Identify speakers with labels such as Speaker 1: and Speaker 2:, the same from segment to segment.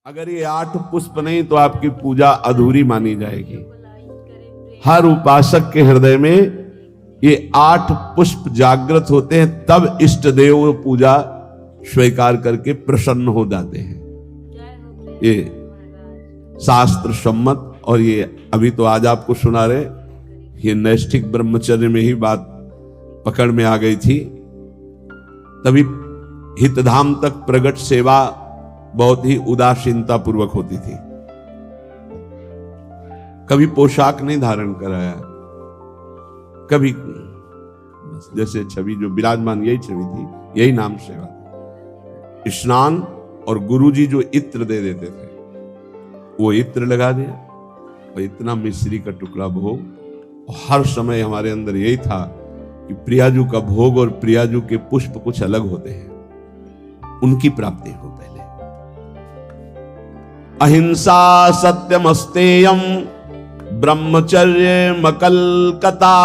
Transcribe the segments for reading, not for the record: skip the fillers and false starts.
Speaker 1: अगर ये 8 पुष्प नहीं तो आपकी पूजा अधूरी मानी जाएगी। हर उपासक के हृदय में ये 8 पुष्प जागृत होते हैं, तब इष्ट देव पूजा स्वीकार करके प्रसन्न हो जाते हैं। ये शास्त्र सम्मत। और ये अभी तो आज आपको सुना रहे, ये नैष्ठिक ब्रह्मचर्य में ही बात पकड़ में आ गई थी। तभी हितधाम तक प्रगट सेवा बहुत ही उदासीनता पूर्वक होती थी। कभी पोशाक नहीं धारण कराया, कभी जैसे छवि जो विराजमान यही छवि थी, यही नाम सेवा। स्नान और गुरुजी जो इत्र दे देते थे वो इत्र लगा दिया और इतना मिश्री का टुकड़ा भोग। और हर समय हमारे अंदर यही था कि प्रियाजू का भोग और प्रियाजू के पुष्प कुछ अलग होते हैं, उनकी प्राप्ति हो पहले। अहिंसा सत्यमस्तेयम ब्रह्मचर्य मकलकता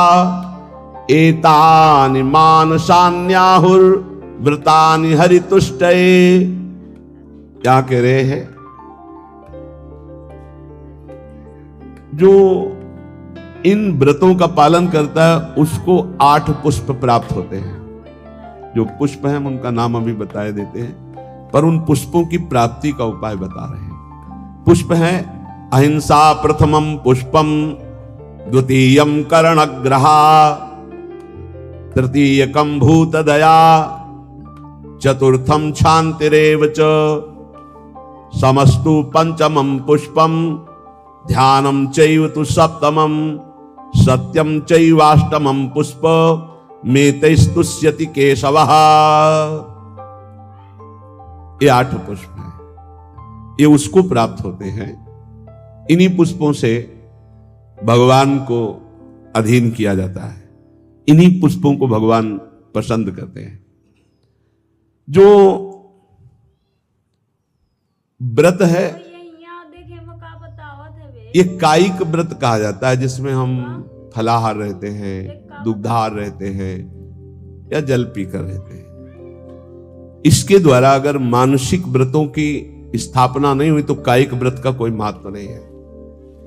Speaker 1: एतानि मानसान्याहुर व्रतानि हरितुष्टये। क्या कह रहे हैं? जो इन व्रतों का पालन करता है उसको 8 पुष्प प्राप्त होते हैं। जो पुष्प हैं उनका नाम अभी बताए देते हैं, पर उन पुष्पों की प्राप्ति का उपाय बता रहे हैं। पुष्प हैं अहिंसा प्रथमम पुष्पम, द्वितीयम कर्णग्रहा, तृतीयकम भूतदया, चतुर्थम शांतिरेव च, समस्तु पंचमम पुष्पम, ध्यानम चैव तु सप्तमम, सत्यम चैवाष्टमम पुष्प, मेतैस्तुष्यति केशवः। ये 8 पुष्प हैं, ये उसको प्राप्त होते हैं। इन्हीं पुष्पों से भगवान को अधीन किया जाता है, इन्हीं पुष्पों को भगवान पसंद करते हैं। जो व्रत है ये कायिक व्रत कहा जाता है, जिसमें हम फलाहार रहते हैं, दुग्धाहार रहते हैं या जल पीकर रहते हैं। इसके द्वारा अगर मानसिक व्रतों की स्थापना नहीं हुई तो कायिक व्रत का कोई महत्व नहीं है।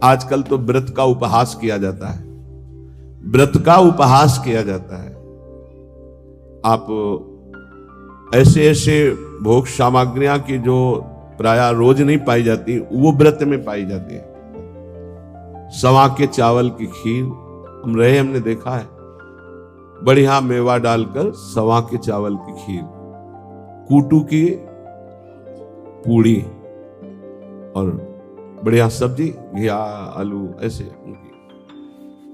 Speaker 1: आजकल तो व्रत का उपहास किया जाता है, व्रत का उपहास किया जाता है। आप ऐसे ऐसे भोग सामग्रियां की जो प्रायः रोज नहीं पाई जाती वो व्रत में पाई जाती है। सवा के चावल की खीर हम रहे, हमने देखा है, बढ़िया मेवा डालकर सवा के चावल की खीर, कूटू की पूड़ी और बढ़िया सब्जी, घिया आलू, ऐसे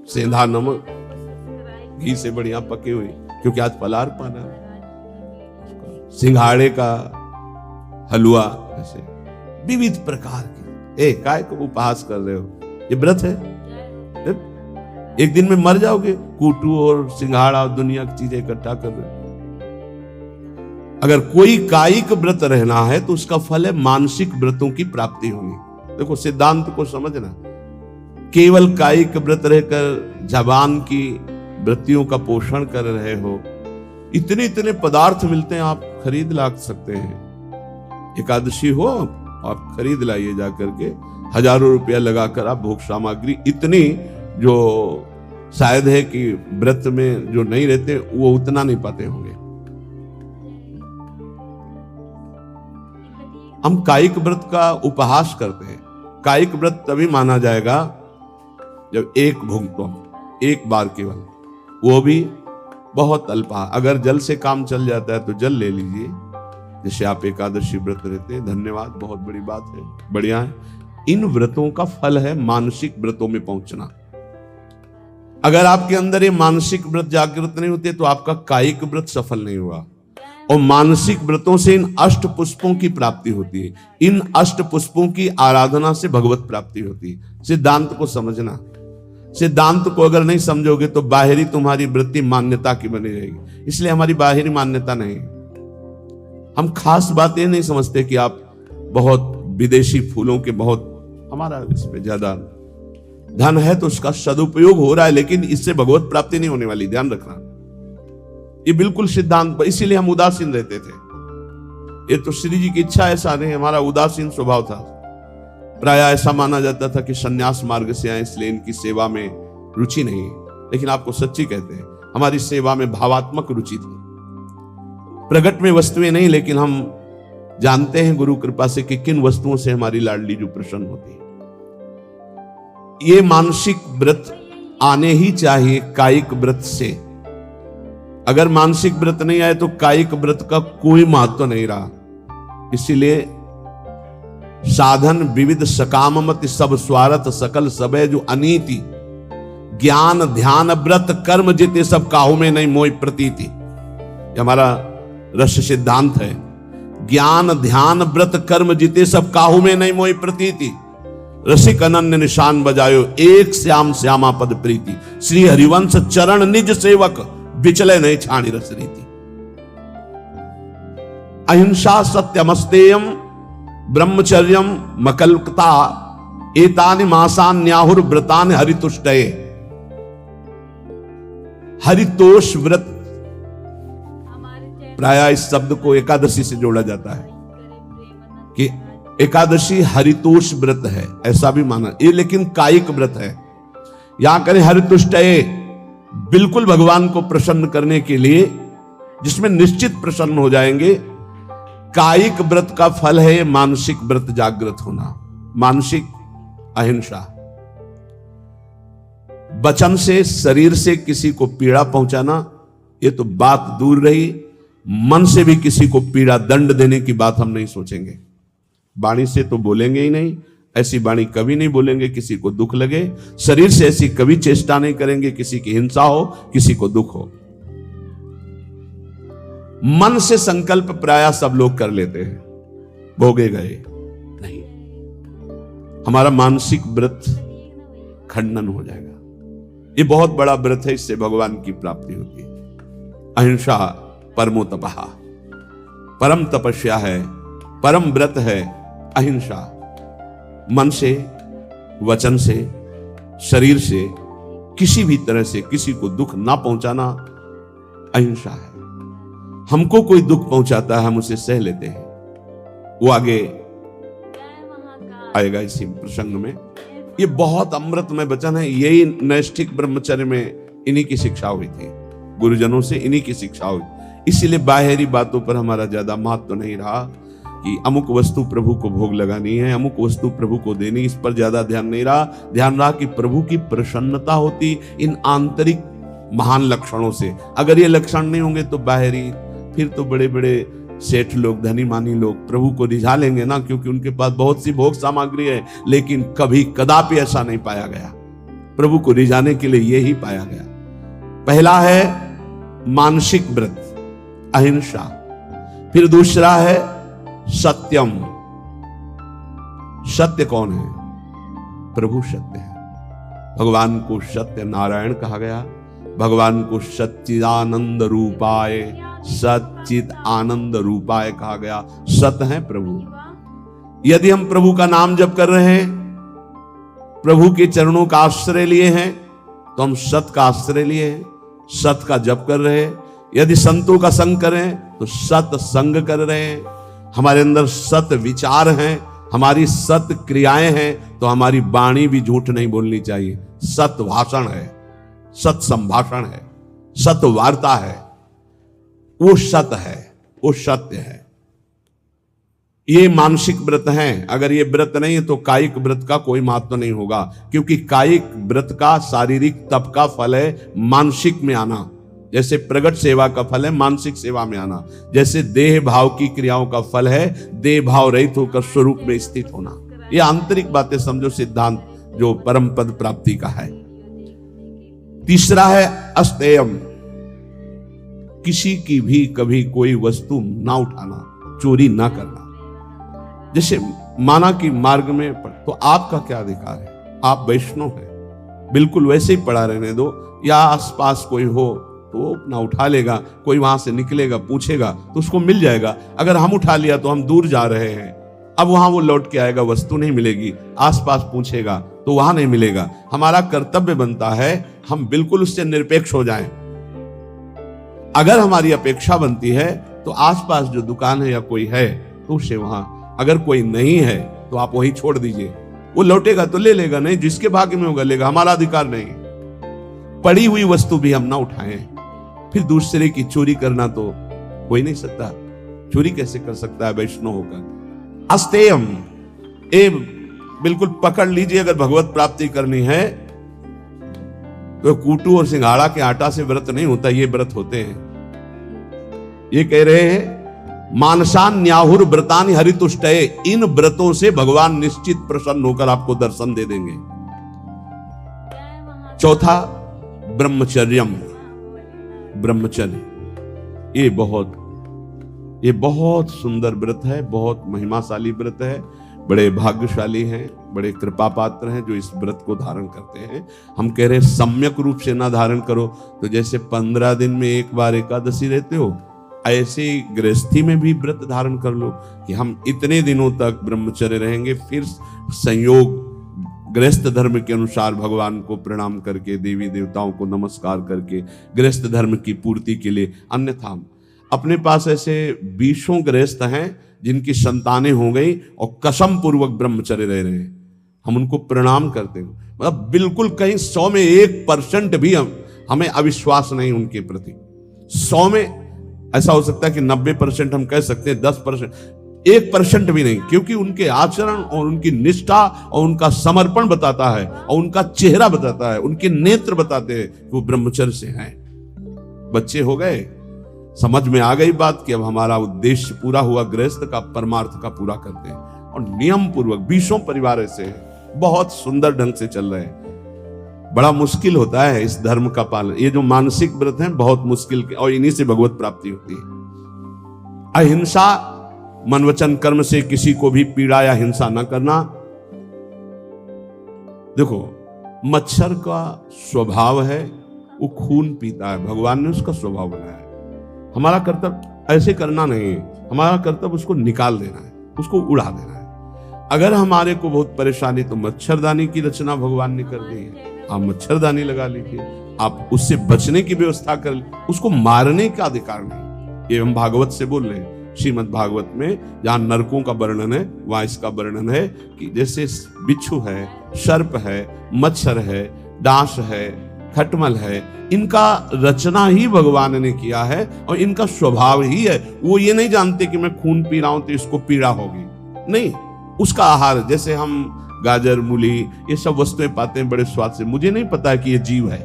Speaker 1: सेंधा नमक घी से बढ़िया पके हुए, क्योंकि आज फलाहार पाना है, सिंघाड़े का हलवा, ऐसे विविध प्रकार के। काय को उपहास कर रहे हो? ये व्रत है? एक दिन में मर जाओगे, कूटू और सिंघाड़ा और दुनिया की चीजें इकट्ठा कर रहे हो। अगर कोई कायिक व्रत रहना है तो उसका फल है मानसिक व्रतों की प्राप्ति होनी। देखो सिद्धांत को समझना, केवल कायिक व्रत रहकर जबान की वृत्तियों का पोषण कर रहे हो, इतने इतने पदार्थ मिलते हैं, आप खरीद ला सकते हैं। एकादशी हो आप खरीद लाइए जाकर के, हजारों रुपया लगाकर आप भोग सामग्री, इतनी जो शायद है कि व्रत में जो नहीं रहते वो उतना नहीं पाते होंगे। हम कायिक व्रत का उपहास करते हैं। कायिक व्रत तभी माना जाएगा जब एक भुगतो, एक बार केवल, वो भी बहुत अल्पा। अगर जल से काम चल जाता है तो जल ले लीजिए, जैसे आप एकादशी व्रत रहते हैं। धन्यवाद, बहुत बड़ी बात है, बढ़िया है। इन व्रतों का फल है मानसिक व्रतों में पहुंचना। अगर आपके अंदर ये मानसिक व्रत जागृत नहीं होते तो आपका कायिक व्रत सफल नहीं हुआ। और मानसिक व्रतों से इन 8 पुष्पों की प्राप्ति होती है। इन 8 पुष्पों की आराधना से भगवत प्राप्ति होती है। सिद्धांत को समझना, सिद्धांत को अगर नहीं समझोगे तो बाहरी तुम्हारी वृत्ति मान्यता की बनी रहेगी। इसलिए हमारी बाहरी मान्यता नहीं। हम खास बात ये नहीं समझते कि आप बहुत विदेशी फूलों के बहुत, हमारा इस पे ज्यादा धन है तो उसका सदुपयोग हो रहा है, लेकिन इससे भगवत प्राप्ति नहीं होने वाली, ध्यान रखना। ये बिल्कुल सिद्धांत, इसीलिए हम उदासीन रहते थे। ये तो श्री जी की इच्छा, ऐसा नहीं हमारा उदासीन स्वभाव था। प्राय ऐसा माना जाता था कि सन्यास मार्ग से आए इसलिए इनकी सेवा में रुचि नहीं है, लेकिन आपको सच्ची कहते हैं हमारी सेवा में भावात्मक रुचि थी। प्रकट में वस्तुएं नहीं, लेकिन हम जानते हैं गुरु कृपा से कि किन वस्तुओं से हमारी लाडली जो प्रसन्न होती है। ये मानसिक व्रत आने ही चाहिए कायिक व्रत से। अगर मानसिक व्रत नहीं आए तो कायिक व्रत का कोई महत्व नहीं रहा। इसीलिए साधन विविध सकाममति सब स्वार्थ सकल सबे जो अनीति ज्ञान ध्यान व्रत कर्म जिते सब काहू में नहीं मोई प्रतीति। ये हमारा रस सिद्धांत है। ज्ञान ध्यान व्रत कर्म जिते सब काहू में नहीं मोई प्रतीति। रसिक अनन्य निशान बजायो एक श्याम श्यामा पद प्रीति। श्री हरिवंश चरण निज सेवक विचले नहीं छाणी रस रीति। अहिंसा सत्यमस्तेयम ब्रह्मचर्यम मकल्कता एतानि मासान न्याहुर व्रतानि हरितुष्टये। हरितोष व्रत प्राय इस शब्द को एकादशी से जोड़ा जाता है कि एकादशी हरितोष व्रत है, ऐसा भी माना ये, लेकिन कायिक व्रत है। यहां करें हरितुष्टये, बिल्कुल भगवान को प्रसन्न करने के लिए, जिसमें निश्चित प्रसन्न हो जाएंगे। कायिक व्रत का फल है मानसिक व्रत जागृत होना, मानसिक अहिंसा। वचन से शरीर से किसी को पीड़ा पहुंचाना ये तो बात दूर रही, मन से भी किसी को पीड़ा दंड देने की बात हम नहीं सोचेंगे। वाणी से तो बोलेंगे ही नहीं, ऐसी वाणी कभी नहीं बोलेंगे किसी को दुख लगे। शरीर से ऐसी कभी चेष्टा नहीं करेंगे किसी की हिंसा हो, किसी को दुख हो। मन से संकल्प प्राय सब लोग कर लेते हैं, भोगे गए नहीं। हमारा मानसिक व्रत खंडन हो जाएगा। ये बहुत बड़ा व्रत है, इससे भगवान की प्राप्ति होती है। अहिंसा परमो तपः, परम तपस्या है, परम व्रत है अहिंसा। मन से, वचन से, शरीर से, किसी भी तरह से किसी को दुख ना पहुंचाना अहिंसा है। हमको कोई दुख पहुंचाता है हम उसे सह लेते हैं। वो आगे आएगा इसी प्रसंग में। ये बहुत अमृतमय वचन है। यही नैष्ठिक ब्रह्मचर्य में इन्हीं की शिक्षा हुई थी, गुरुजनों से इन्हीं की शिक्षा हुई। इसीलिए बाहरी बातों पर हमारा ज्यादा महत्व नहीं रहा कि अमुक वस्तु प्रभु को भोग लगानी है, अमुक वस्तु प्रभु को देनी, इस पर ज्यादा ध्यान नहीं रहा। ध्यान रहा कि प्रभु की प्रसन्नता होती इन आंतरिक महान लक्षणों से। अगर ये लक्षण नहीं होंगे तो बाहरी, फिर तो बड़े बड़े सेठ लोग, धनी मानी लोग प्रभु को रिझा लेंगे ना, क्योंकि उनके पास बहुत सी भोग सामग्री है। लेकिन कभी कदापि ऐसा नहीं पाया गया। प्रभु को रिझाने के लिए यही पाया गया। पहला है मानसिक व्रत अहिंसा, फिर दूसरा है सत्यम। सत्य कौन है? प्रभु सत्य है। भगवान को सत्य नारायण कहा गया, भगवान को सच्चिदानंद रूपाय, सच्चिद आनंद रूपाय कहा गया। सत्य है प्रभु। यदि हम प्रभु का नाम जप कर रहे हैं, प्रभु के चरणों का आश्रय लिए हैं, तो हम सत्य का आश्रय लिए हैं, सत्य का जप कर रहे हैं। यदि संतों का संग करें तो सत्य संग कर रहे हैं। हमारे अंदर सत्य विचार हैं, हमारी सत्य क्रियाएं हैं, तो हमारी वाणी भी झूठ नहीं बोलनी चाहिए। सत्य भाषण है, सत्य संभाषण है, सत्य वार्ता है, वो सत्य है, वो सत्य है। ये मानसिक व्रत हैं। अगर ये व्रत नहीं है तो कायिक व्रत का कोई महत्व नहीं होगा, क्योंकि कायिक व्रत का शारीरिक तप का फल है मानसिक में आना। जैसे प्रगट सेवा का फल है मानसिक सेवा में आना, जैसे देह भाव की क्रियाओं का फल है देह भाव रहित होकर स्वरूप में स्थित होना। ये आंतरिक बातें समझो, सिद्धांत जो परम पद प्राप्ति का है। तीसरा है अस्तेयम, किसी की भी कभी कोई वस्तु ना उठाना, चोरी ना करना। जैसे माना कि मार्ग में तो आपका क्या अधिकार है? आप वैष्णव हैं, बिल्कुल वैसे ही पड़ा रहने दो। या आसपास कोई हो तो अपना उठा लेगा, कोई वहां से निकलेगा पूछेगा तो उसको मिल जाएगा। अगर हम उठा लिया तो हम दूर जा रहे हैं, अब वहां वो लौट के आएगा, वस्तु नहीं मिलेगी। आसपास पूछेगा तो वहां नहीं मिलेगा। हमारा कर्तव्य बनता है हम बिल्कुल उससे निरपेक्ष हो जाएं। अगर हमारी अपेक्षा बनती है तो तो आसपास जो दुकान है या कोई है तो उसे वहां, अगर कोई नहीं है तो आप वहीं छोड़ दीजिए। वो लौटेगा तो ले लेगा, नहीं जिसके भाग्य में होगा लेगा, हमारा अधिकार नहीं। पड़ी हुई वस्तु भी हम ना उठाएं। फिर दूसरे की चोरी करना तो हो ही नहीं सकता। चोरी कैसे कर सकता है वैष्णव होकर? अस्तेयम, ए बिल्कुल पकड़ लीजिए। अगर भगवत प्राप्ति करनी है तो कूटू और सिंघाड़ा के आटा से व्रत नहीं होता, ये व्रत होते हैं। ये कह रहे हैं मानसान न्याहुर व्रतानि हरितुष्टये, इन व्रतों से भगवान निश्चित प्रसन्न होकर आपको दर्शन दे देंगे। चौथा ब्रह्मचर्यम, ब्रह्मचर्य। ये बहुत सुंदर व्रत है, बहुत महिमाशाली व्रत है। बड़े भाग्यशाली हैं, बड़े कृपा पात्र हैं जो इस व्रत को धारण करते हैं। हम कह रहे हैं सम्यक रूप से ना धारण करो तो जैसे 15 दिन में एक बार एकादशी रहते हो, ऐसे गृहस्थी में भी व्रत धारण कर लो कि हम इतने दिनों तक ब्रह्मचर्य रहेंगे। फिर संयोग गृहस्थ धर्म के अनुसार भगवान को प्रणाम करके, देवी देवताओं को नमस्कार करके गृहस्थ धर्म की पूर्ति के लिए। अन्यथा अपने पास ऐसे 20 गृहस्थ हैं जिनकी संतानें हो गई और कसम पूर्वक ब्रह्मचर्य रह रहे हैं, हम उनको प्रणाम करते हैं। मतलब बिल्कुल कहीं 100 में 1% भी हमें अविश्वास नहीं उनके प्रति। 100 में ऐसा हो सकता है कि 90% हम कह सकते हैं, 10%, 1% भी नहीं, क्योंकि उनके आचरण और उनकी निष्ठा और उनका समर्पण बताता है और उनका चेहरा बताता है, उनके नेत्र बताते हैं कि वो ब्रह्मचर्य से हैं। बच्चे हो गए, समझ में आ गई बात कि अब हमारा उद्देश्य पूरा हुआ, गृहस्थ का परमार्थ का पूरा करते हैं। और नियम पूर्वक 20 परिवार ऐसे हैं, बहुत सुंदर ढंग से चल रहे हैं। बड़ा मुश्किल होता है इस धर्म का पालन। ये जो मानसिक व्रत हैं बहुत मुश्किल के, और इन्हीं से भगवत प्राप्ति होती है। अहिंसा, मन वचन कर्म से किसी को भी पीड़ा या हिंसा न करना। देखो मच्छर का स्वभाव है वो खून पीता है, भगवान ने उसका स्वभाव बनाया है। हमारा कर्तव्य ऐसे करना नहीं है, हमारा कर्तव्य उसको निकाल देना है, उसको उड़ा देना है। अगर हमारे को बहुत परेशानी तो मच्छरदानी की रचना भगवान ने कर दी है, आप मच्छरदानी लगा लीजिए, आप उससे बचने की व्यवस्था कर ली, उसको मारने का अधिकार नहीं। ये हम भागवत से बोल रहे हैं, श्रीमद् भागवत में जहां नरकों का वर्णन है वहां इसका वर्णन है कि जैसे बिच्छू है, सर्प है, मच्छर है, डांस है, खटमल है, इनका रचना ही भगवान ने किया है और इनका स्वभाव ही है। वो ये नहीं जानते कि मैं खून पी रहा हूं तो इसको पीड़ा होगी, नहीं। उसका आहार, जैसे हम गाजर, मूली, ये सब वस्तुएं पाते हैं बड़े स्वाद से, मुझे नहीं पता कि ये जीव है।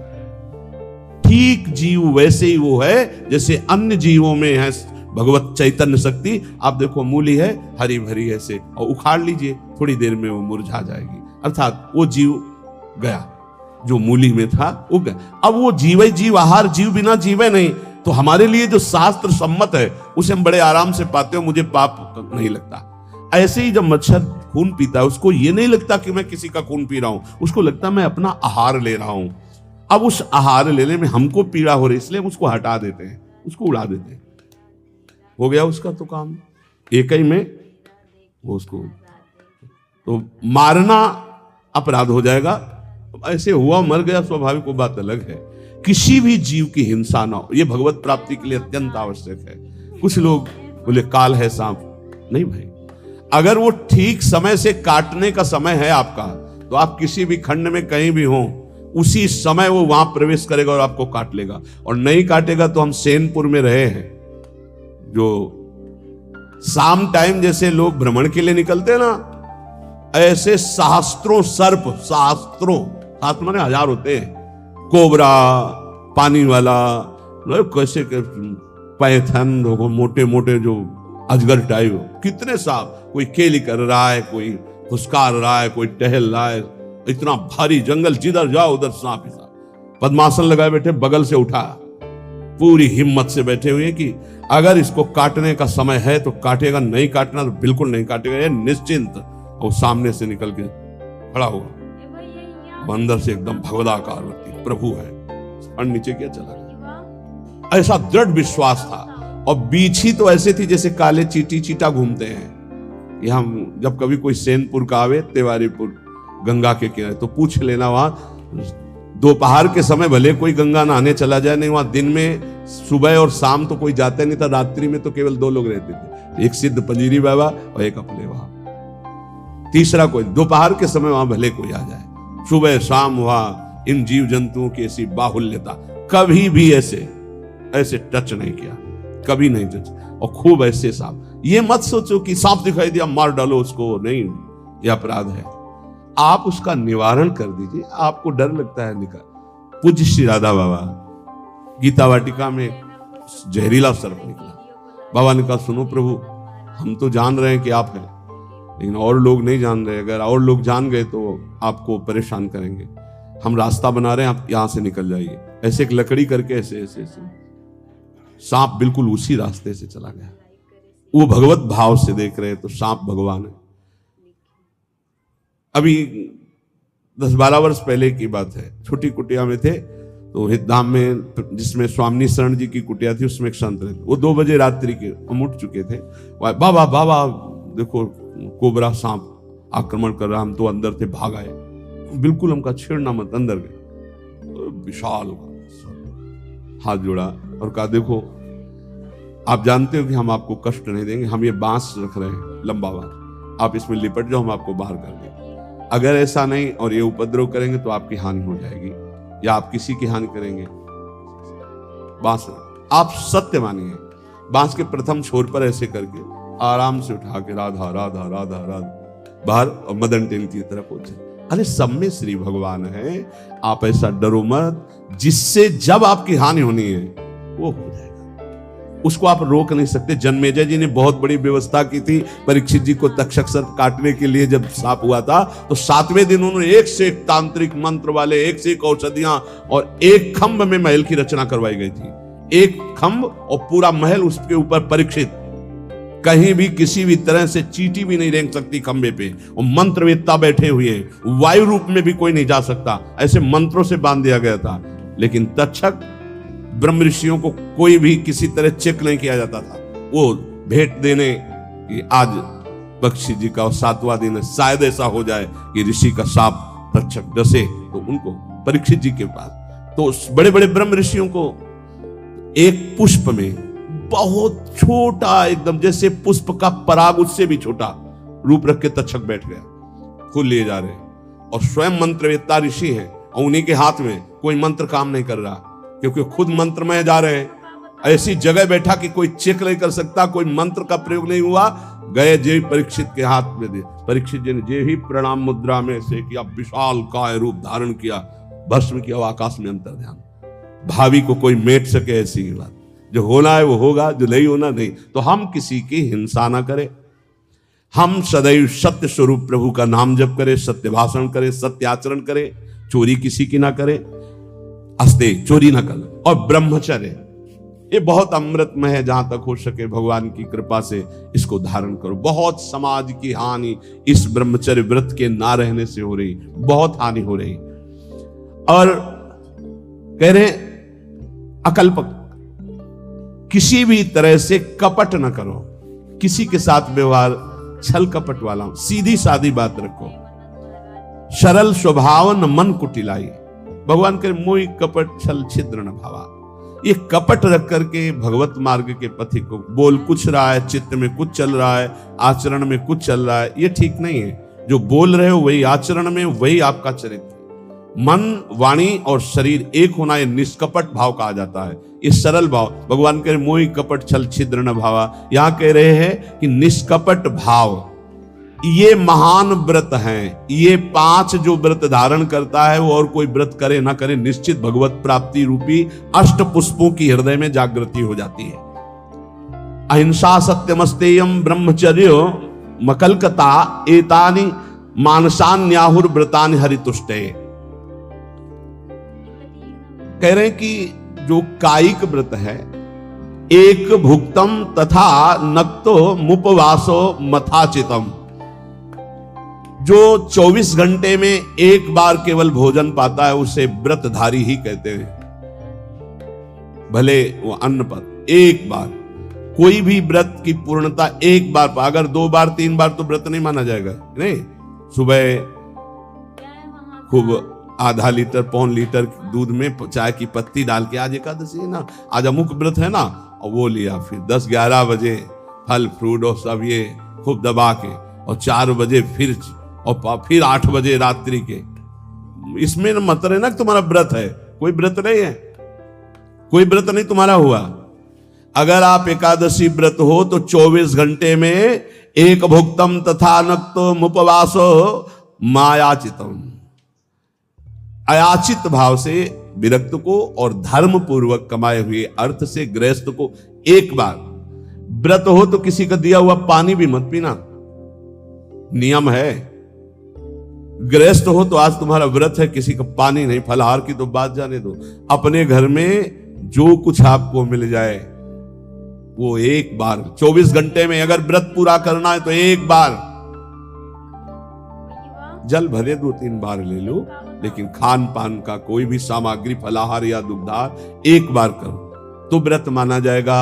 Speaker 1: ठीक जीव वैसे ही वो है जैसे अन्य जीवों में है भगवत चैतन्य शक्ति। आप देखो मूली है हरी भरी ऐसे, और उखाड़ लीजिए थोड़ी देर में वो मुरझा जाएगी, अर्थात वो जीव गया जो मूली में था, वो गया। अब वो जीव जीव, आहार जीव बिना जीवे नहीं। तो हमारे लिए जो शास्त्र सम्मत है उसे हम बड़े आराम से पाते हो, मुझे पाप नहीं लगता। ऐसे ही जब मच्छर खून पीता है उसको ये नहीं लगता कि मैं किसी का खून पी रहा हूं, उसको लगता मैं अपना आहार ले रहा हूं। अब उस आहार लेने में हमको पीड़ा हो रही, इसलिए हम उसको हटा देते हैं, उसको उड़ा देते हैं। हो गया उसका तो काम, एक ही में वो उसको तो मारना अपराध हो जाएगा। ऐसे हुआ मर गया, स्वाभाविक, वो बात अलग है। किसी भी जीव की हिंसा ना हो, ये भगवत प्राप्ति के लिए अत्यंत आवश्यक है। कुछ लोग बोले काल है सांप, नहीं भाई, अगर वो ठीक समय से काटने का समय है आपका, तो आप किसी भी खंड में कहीं भी हो, उसी समय वो वहां प्रवेश करेगा और आपको काट लेगा। और नहीं काटेगा तो हम सेनपुर में रहे हैं, जो शाम टाइम जैसे लोग भ्रमण के लिए निकलते हैं ना, ऐसे सहस्त्रों सर्प, सहस्त्रों, सात माने 1000 होते हैं, कोबरा, पानी वाला, कैसे पैथन, मोटे मोटे जो अजगर टाइप, कितने सांप, कोई खेली कर रहा है, कोई फुसकार रहा है, कोई टहल रहा है। इतना भारी जंगल, जिधर जाओ उधर सांप ही सांप। पद्मासन लगाए बैठे, बगल से उठा, पूरी हिम्मत से बैठे हुए कि अगर इसको काटने का समय है तो काटेगा, नहीं काटना तो बिल्कुल नहीं काटेगा, ये निश्चिंत। और सामने से निकल के खड़ा हुआ, अंदर से एकदम भगवदाकार व्यक्ति, प्रभु है, और नीचे क्या चला गया। ऐसा दृढ़ विश्वास था। और बीछी तो ऐसे थी जैसे काले चीटी चीटा घूमते हैं। ये हम जब कभी कोई सेनपुर का आवे, तिवारीपुर गंगा के किनारे, तो पूछ लेना, वहां दोपहर के समय भले कोई गंगा नहाने चला जाए, नहीं वहां दिन में सुबह और शाम तो कोई जाता नहीं था, रात्रि में तो केवल 2 लोग रहते थे, एक सिद्ध पंजीरी बाबा और एक अपने वहां, तीसरा कोई। दोपहर के समय वहां भले कोई आ जाए, सुबह शाम वहां इन जीव जंतुओं की ऐसी बाहुल्यता, कभी भी ऐसे टच नहीं किया, कभी नहीं टच। और खूब ऐसे सांप, ये मत सोचो कि सांप दिखाई दिया मार डालो उसको, नहीं, यह अपराध है। आप उसका निवारण कर दीजिए, आपको डर लगता है निकाल। पूज्य श्री राधा बाबा गीता वाटिका में जहरीला सर्प निकला, बाबा ने कहा सुनो प्रभु, हम तो जान रहे हैं कि आप हैं, लेकिन और लोग नहीं जान रहे, अगर और लोग जान गए तो आपको परेशान करेंगे, हम रास्ता बना रहे हैं, आप यहां से निकल जाइए। ऐसे एक लकड़ी करके ऐसे ऐसे ऐसे सांप बिल्कुल उसी रास्ते से चला गया। वो भगवत भाव से देख रहे हैं तो सांप भगवान है। अभी 10-12 वर्ष पहले की बात है, छोटी कुटिया में थे तो हितधाम में, जिसमें स्वामी शरण जी की कुटिया थी, उसमें एक संत रहते, वो 2 बजे रात्रि के हम उठ चुके थे, बाबा बाबा देखो कोबरा सांप आक्रमण कर रहा, हम तो अंदर थे, भाग आए, बिल्कुल हमका छेड़ना मत, अंदर गए, विशाल हाथ जोड़ा और कहा देखो आप जानते हो कि हम आपको कष्ट नहीं देंगे, हम ये बांस रख रहे हैं लंबा बांस, आप इसमें लिपट जाओ, हम आपको बाहर कर देंगे, अगर ऐसा नहीं और ये उपद्रव करेंगे तो आपकी हानि हो जाएगी या आप किसी की हानि करेंगे। बांस आप सत्य मानिए, बांस के प्रथम छोर पर ऐसे करके आराम से उठा के राधा राधा राधा राधा बाहर, और मदन टेन की तरफ पहुंचे। अरे सब में श्री भगवान है, आप ऐसा डरो मत, जिससे जब आपकी हानि होनी है वो हो जाएगा, उसको आप रोक नहीं सकते। जन्मेजय जी ने बहुत बड़ी व्यवस्था की थी परीक्षित जी को तक्षक सर्प काटने के लिए। जब सांप हुआ था तो 7वें दिन उन्होंने एक से एक तांत्रिक मंत्र वाले, एक से एक औषधियां, और एक खंभ में महल की रचना करवाई गई थी, एक खंभ और पूरा महल, उसके ऊपर परीक्षित, कहीं भी किसी भी तरह से चींटी भी नहीं रेंग सकती खंबे पे, और मंत्रवेत्ता बैठे हुए हैं, वायु रूप में भी कोई नहीं जा सकता, ऐसे मंत्रों से बांध दिया गया था। लेकिन तक्षक ब्रह्म ऋषियों को कोई भी किसी तरह चेक नहीं किया जाता था। वो भेंट देने कि आज बख्शी जी का 7वां दिन है, शायद ऐसा हो जाए कि ऋषि का साप तक्षक डसे तो उनको, परीक्षित जी के पास तो बड़े बड़े ब्रह्म ऋषियों को एक पुष्प में बहुत छोटा, एकदम जैसे पुष्प का पराग उससे भी छोटा रूप रख के तक्षक बैठ गया, फूल लिए जा रहे, और स्वयं मंत्रवेत्ता ऋषि हैं और उन्हीं के हाथ में कोई मंत्र काम नहीं कर रहा, क्योंकि खुद मंत्र में जा रहे हैं। ऐसी जगह बैठा कि कोई चेक नहीं कर सकता, कोई मंत्र का प्रयोग नहीं हुआ, गए जे परीक्षित के हाथ में दे। परीक्षित जी ने जे ही प्रणाम मुद्रा में से किया, विशाल काय रूप धारण किया, भस्म किया, आकाश में अंतर ध्यान। भावी को कोई मेट सके ऐसी बात, जो होना है वो होगा, जो नहीं होना नहीं। तो हम किसी की हिंसा ना करें, हम सदैव सत्य स्वरूप प्रभु का नाम जप करें, सत्य भाषण करें, सत्य आचरण करें, चोरी किसी की ना करें, अस्ते चोरी ना करें, और ब्रह्मचर्य ये बहुत अमृतमय है, जहां तक हो सके भगवान की कृपा से इसको धारण करो। बहुत समाज की हानि इस ब्रह्मचर्य व्रत के ना रहने से हो रही, बहुत हानि हो रही। और कह रहे अकल्पक, किसी भी तरह से कपट न करो, किसी के साथ व्यवहार छल कपट वाला, सीधी सादी बात रखो, सरल स्वभाव न मन कुटिलाई। भगवान करे मोहि कपट छल छिद्र न भावा। ये कपट रख करके भगवत मार्ग के पथिक को, बोल कुछ रहा है, चित्त में कुछ चल रहा है, आचरण में कुछ चल रहा है, ये ठीक नहीं है। जो बोल रहे हो वही आचरण में, वही आपका चरित्र। मन, वाणी और शरीर एक होना, ये निष्कपट भाव कहा जाता है, ये सरल भाव। भगवान कह रहे मोहि कपट छल छिद्र न भावा, यहां कह रहे हैं कि निष्कपट भाव ये महान व्रत हैं। ये 5 जो व्रत धारण करता है वो और कोई व्रत करे ना करे, निश्चित भगवत प्राप्ति रूपी अष्ट पुष्पों की हृदय में जागृति हो जाती है। अहिंसा सत्यमस्तेयम ब्रह्मचर्य मकलकता एतानि मानसान्याहुर व्रतानि हरितुष्टे। कह रहे हैं कि जो कायिक व्रत है, एक भुक्तम तथा नक्तो मुपवासो मथाचितम, जो 24 घंटे में एक बार केवल भोजन पाता है उसे व्रतधारी ही कहते हैं। भले वो अन्न पर एक बार, कोई भी व्रत की पूर्णता एक बार, अगर 2 बार 3 बार तो व्रत नहीं माना जाएगा। नहीं, सुबह खूब आधा लीटर पौन लीटर दूध में चाय की पत्ती डाल के, आज एकादशी है ना, आज अमुक व्रत है ना, और वो लिया। फिर 10-11 बजे फल फ्रूट और सब ये खूब दबा के, और 4 बजे फिर, और फिर 8 बजे रात्रि के। इसमें मतलब है ना कि तुम्हारा व्रत है, कोई व्रत नहीं है, कोई व्रत नहीं तुम्हारा हुआ। अगर आप एकादशी व्रत हो तो 24 घंटे में एक भुक्तम तथा नक्तो मुपवासो मायाचितम, अयाचित भाव से विरक्त को और धर्म पूर्वक कमाए हुए अर्थ से गृहस्थ को एक बार, व्रत हो तो किसी का दिया हुआ पानी भी मत पीना, नियम है। गृहस्थ हो तो आज तुम्हारा व्रत है, किसी का पानी नहीं, फलाहार की तो बात जाने दो। अपने घर में जो कुछ आपको मिल जाए वो एक बार 24 घंटे में अगर व्रत पूरा करना है तो एक बार, जल भले 2-3 बार ले लो, लेकिन खान पान का कोई भी सामग्री फलाहार या दुग्धार एक बार करो तो व्रत माना जाएगा।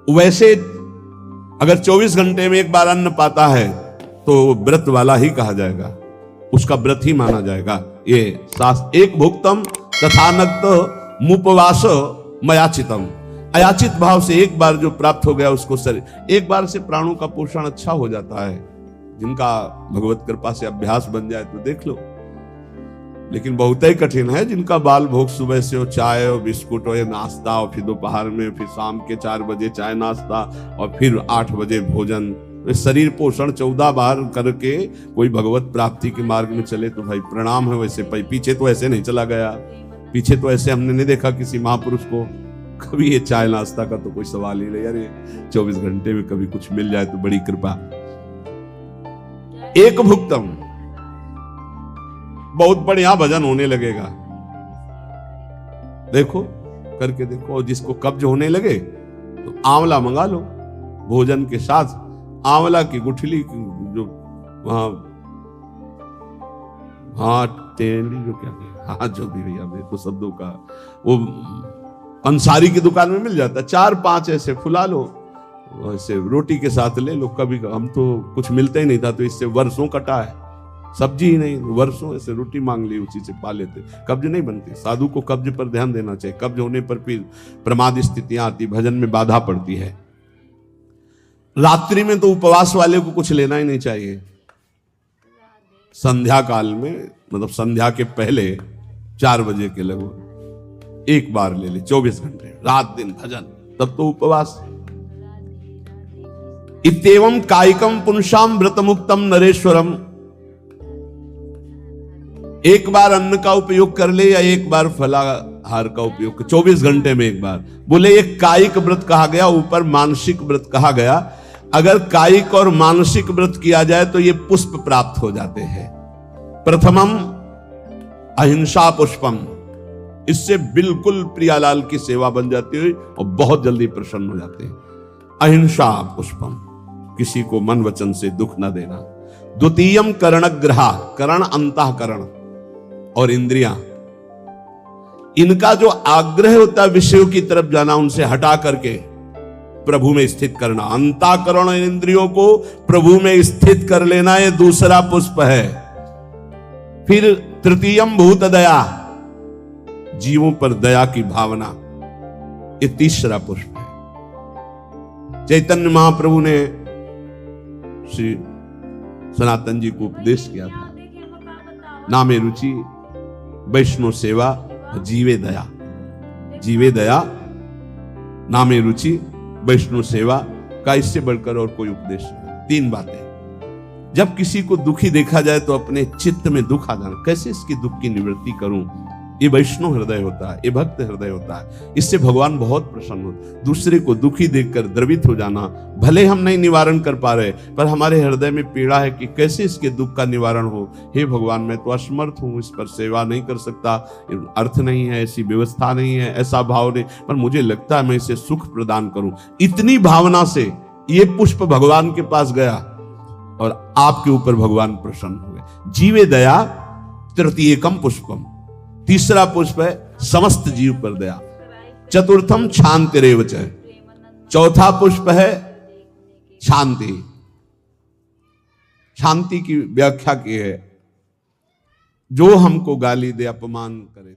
Speaker 1: वैसे अगर 24 घंटे में एक बार अन्न पाता है तो व्रत वाला ही कहा जाएगा, उसका व्रत ही माना जाएगा। ये शास्त्र, एक भुक्तम तथा नक्त मुपवास मयाचितम, अयाचित भाव से एक बार जो प्राप्त हो गया उसको शरीर, एक बार से प्राणों का पोषण अच्छा हो जाता है। जिनका भगवत कृपा से अभ्यास बन जाए तो देख लो, लेकिन बहुत ही कठिन है जिनका बाल भोग सुबह से हो चाय और बिस्कुट और नाश्ता, और फिर दोपहर में, फिर शाम के 4 बजे चाय नाश्ता, और फिर 8 बजे भोजन। शरीर पोषण 14 बार करके कोई भगवत प्राप्ति के मार्ग में चले तो भाई प्रणाम है। वैसे पीछे तो ऐसे नहीं चला गया, पीछे तो ऐसे हमने नहीं देखा किसी महापुरुष को कभी ये चाय नाश्ता का तो कोई सवाल ही नहीं। अरे 24 घंटे में कभी कुछ मिल जाए तो बड़ी कृपा। एक भुक्तम, बहुत बढ़िया भजन होने लगेगा, देखो करके देखो। और जिसको कब्ज होने लगे तो आंवला मंगा लो, भोजन के साथ आंवला की गुठली जो वहां, हाँ टेली जो क्या है, हाँ जो भी भैया मेरे को शब्दों का, वो अंसारी की दुकान में मिल जाता है। 4-5 ऐसे फुला लो, ऐसे रोटी के साथ ले लो। कभी हम तो कुछ मिलता ही नहीं था तो इससे वर्षों कटा है, सब्जी ही नहीं, वर्षों ऐसे रोटी मांग ली, उसी से पा लेते। कब्ज नहीं बनती, साधु को कब्ज पर ध्यान देना चाहिए। कब्ज होने पर फिर प्रमाद स्थितियां आती, भजन में बाधा पड़ती है। रात्रि में तो उपवास वाले को कुछ लेना ही नहीं चाहिए। संध्या काल में, मतलब संध्या के पहले 4 बजे के लगभग एक बार ले ले, 24 घंटे रात दिन भजन, तब तो उपवास। इत्येवं कायिकम पुंसाम व्रत मुक्तम नरेश्वरम, एक बार अन्न का उपयोग कर ले या एक बार फलाहार का उपयोग, 24 घंटे में एक बार। बोले ये कायिक व्रत कहा गया, ऊपर मानसिक व्रत कहा गया। अगर कायिक और मानसिक व्रत किया जाए तो ये पुष्प प्राप्त हो जाते हैं। प्रथमम अहिंसा पुष्पम, इससे बिल्कुल प्रियालाल की सेवा बन जाती है और बहुत जल्दी प्रसन्न हो जाते हैं। अहिंसा पुष्पम, किसी को मन वचन से दुख न देना। द्वितीयम करणग्रहा, करण अंतःकरण और इंद्रियां, इनका जो आग्रह होता है विषयों की तरफ जाना, उनसे हटा करके प्रभु में स्थित करना। अंतःकरण और इंद्रियों को प्रभु में स्थित कर लेना, ये दूसरा पुष्प है। फिर तृतीयम भूत दया, जीवों पर दया की भावना, ये तीसरा पुष्प है। चैतन्य महाप्रभु ने श्री सनातन जी को उपदेश किया था, नामे रुचि वैष्णव सेवा जीवे दया। जीवे दया, नामे रुचि वैष्णव सेवा का इससे बढ़कर और कोई उपदेश नहीं। 3 बातें। जब किसी को दुखी देखा जाए तो अपने चित्त में दुख आ जाना, कैसे इसकी दुख की निवृत्ति करूं, ये वैष्णव हृदय होता है, ये भक्त हृदय होता है। इससे भगवान बहुत प्रसन्न होते। दूसरे को दुखी देखकर द्रवित हो जाना, भले हम नहीं निवारण कर पा रहे पर हमारे हृदय में पीड़ा है कि कैसे इसके दुख का निवारण हो। हे भगवान, मैं तो असमर्थ हूं, इस पर सेवा नहीं कर सकता, अर्थ नहीं है, ऐसी व्यवस्था नहीं है, ऐसा भाव नहीं, पर मुझे लगता है मैं इसे सुख प्रदान करूं। इतनी भावना से ये पुष्प भगवान के पास गया और आपके ऊपर भगवान प्रसन्न हुए। जीवे दया तृतीयकम पुष्पम, तीसरा पुष्प है समस्त जीव पर दया। चतुर्थम शांतिरेव च, चौथा पुष्प है शांति। शांति की व्याख्या की है, जो हमको गाली दे, अपमान करे,